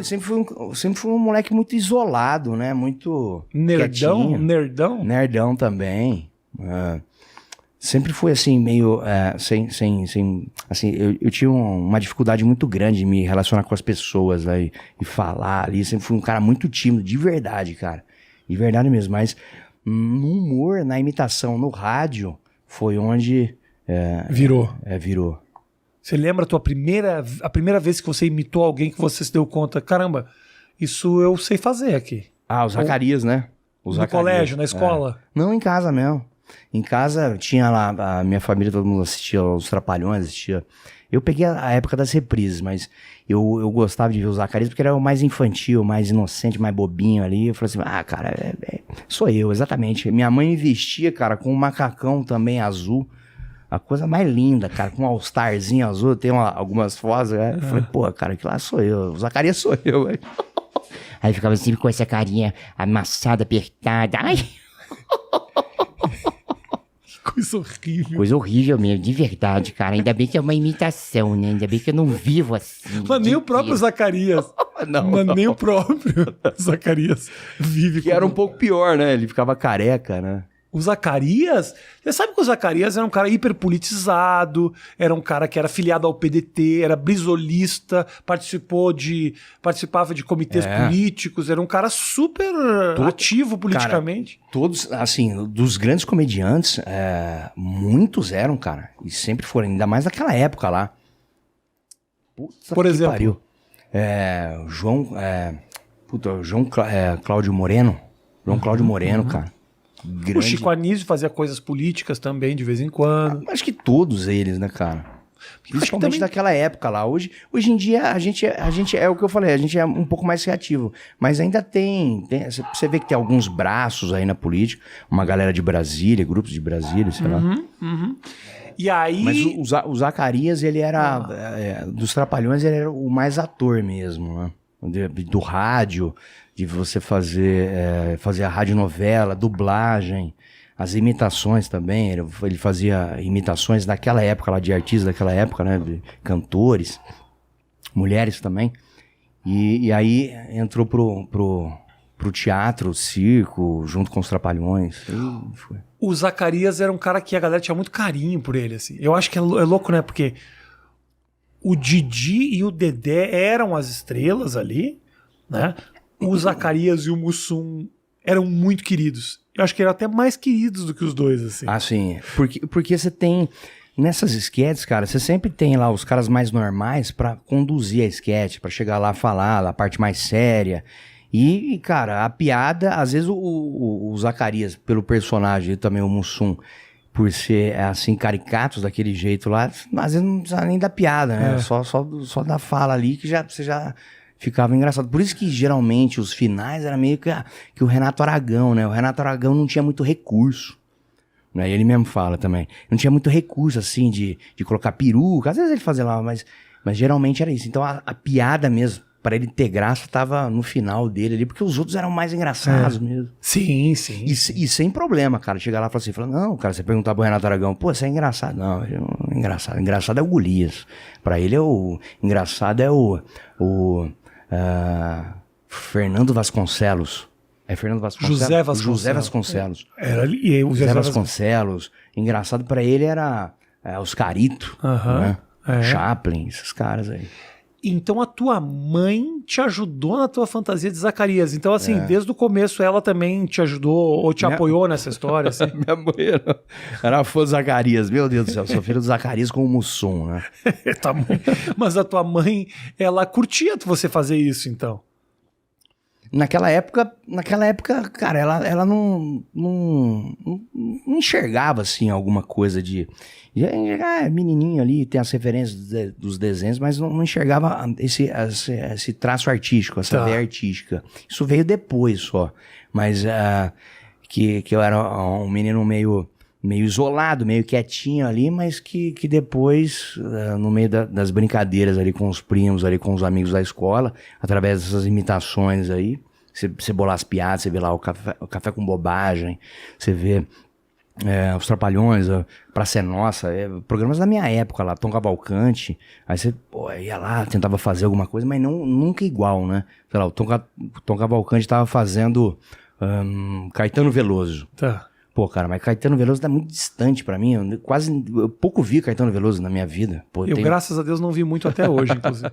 sempre fui um moleque muito isolado, né? Muito quietinho. Nerdão também. Sempre fui assim, meio assim, eu tinha uma dificuldade muito grande de me relacionar com as pessoas aí, e falar ali. Sempre fui um cara muito tímido, de verdade, cara. De verdade mesmo. Mas no humor, na imitação, no rádio, foi onde... Virou. Virou. Você lembra a primeira vez que você imitou alguém que você se deu conta, caramba, isso eu sei fazer aqui? O Zacarias, né? No colégio, na escola? Não, em casa mesmo. Em casa tinha lá, a minha família, todo mundo assistia os Trapalhões, assistia. Eu peguei a época das reprises, mas eu gostava de ver o Zacarias porque era o mais infantil, mais inocente, mais bobinho ali. Eu falei assim, cara, sou eu, exatamente. Minha mãe me vestia, cara, com um macacão também azul. A coisa mais linda, cara, com um all-starzinho azul, tem algumas fotos, né? Eu falei, pô, cara, que lá sou eu, o Zacarias sou eu, velho. Aí ficava sempre com essa carinha amassada, apertada, ai... Coisa horrível. Coisa horrível mesmo, de verdade, cara. Ainda bem que é uma imitação, né? Ainda bem que eu não vivo assim. Mas nem o próprio Zacarias. Nem o próprio Zacarias vive. Que era um pouco pior, né? Ele ficava careca, né? O Zacarias, você sabe que o Zacarias era um cara hiperpolitizado, era um cara que era filiado ao PDT, era brisolista, participava de comitês políticos, era um cara super ativo politicamente. Cara, todos, assim, dos grandes comediantes, muitos eram, cara, e sempre foram, ainda mais naquela época lá. Puta, por exemplo? Pariu. Cláudio Moreno. João Cláudio Moreno, cara. Grande. O Chico Anísio fazia coisas políticas também, de vez em quando. Acho que todos eles, né, cara? Principalmente daquela época lá. Hoje em dia, a gente é o que eu falei, a gente é um pouco mais criativo. Mas ainda tem você vê que tem alguns braços aí na política, uma galera de Brasília, grupos de Brasília, sei lá. E aí... Mas o Zacarias, ele era, dos Trapalhões, ele era o mais ator mesmo, né? Do rádio, de você fazer a radionovela, dublagem, as imitações também. Ele fazia imitações daquela época lá, de artistas daquela época, né? De cantores, mulheres também. E aí entrou pro teatro, circo, junto com os Trapalhões. O Zacarias era um cara que a galera tinha muito carinho por ele, assim. Eu acho que é louco, né? Porque o Didi e o Dedé eram as estrelas ali, né? O Zacarias e o Mussum eram muito queridos. Eu acho que eram até mais queridos do que os dois, assim. Ah, sim. Porque você tem... Nessas esquetes, cara, você sempre tem lá os caras mais normais pra conduzir a esquete, pra chegar lá falar a parte mais séria. E, cara, a piada... Às vezes o Zacarias, pelo personagem, e também o Mussum, por ser, assim, caricatos daquele jeito lá, às vezes não precisa nem dar piada, né? Só da fala ali que você já ficava engraçado. Por isso que, geralmente, os finais era meio que o Renato Aragão, né? O Renato Aragão não tinha muito recurso, né? E ele mesmo fala também. Não tinha muito recurso, assim, de colocar peruca. Às vezes ele fazia lá, mas geralmente era isso. Então, a piada mesmo, para ele ter graça, tava no final dele ali, porque os outros eram mais engraçados mesmo. Sim. E sem problema, cara. Chegar lá e falar assim, não, cara, você perguntar pro Renato Aragão, pô, você é engraçado. Não, engraçado. Engraçado é o Golias. Pra ele engraçado é o Fernando Vasconcelos. É Fernando Vasconcelos? José Vasconcelos. Era ali, o José Vasconcelos. Engraçado pra ele era Oscarito, né? Chaplin, esses caras aí. Então a tua mãe te ajudou na tua fantasia de Zacarias. Então, assim, desde o começo ela também te ajudou ou te apoiou nessa história? Assim? Minha mãe era fã do Zacarias. Meu Deus do céu, sou filho do Zacarias com o Mussum, né? Mas a tua mãe, ela curtia você fazer isso, então? Naquela época, cara, ela não enxergava, assim, alguma coisa de... menininho ali, tem as referências dos desenhos, mas não enxergava esse traço artístico, essa veia artística. Isso veio depois só. Mas que eu era um menino meio isolado, meio quietinho ali, mas que depois, no meio das brincadeiras ali com os primos, ali com os amigos da escola, através dessas imitações aí, você bolar as piadas, você vê lá o café com bobagem, você vê Os Trapalhões, Praça é Nossa, programas da minha época lá, Tom Cavalcante. Aí você ia lá, tentava fazer alguma coisa, mas nunca igual, né? Sei lá, o Tom Cavalcante tava fazendo Caetano Veloso. Tá. Pô, cara, mas Caetano Veloso tá muito distante pra mim. Eu pouco vi Caetano Veloso na minha vida. Pô, Eu, graças a Deus, não vi muito até hoje, inclusive.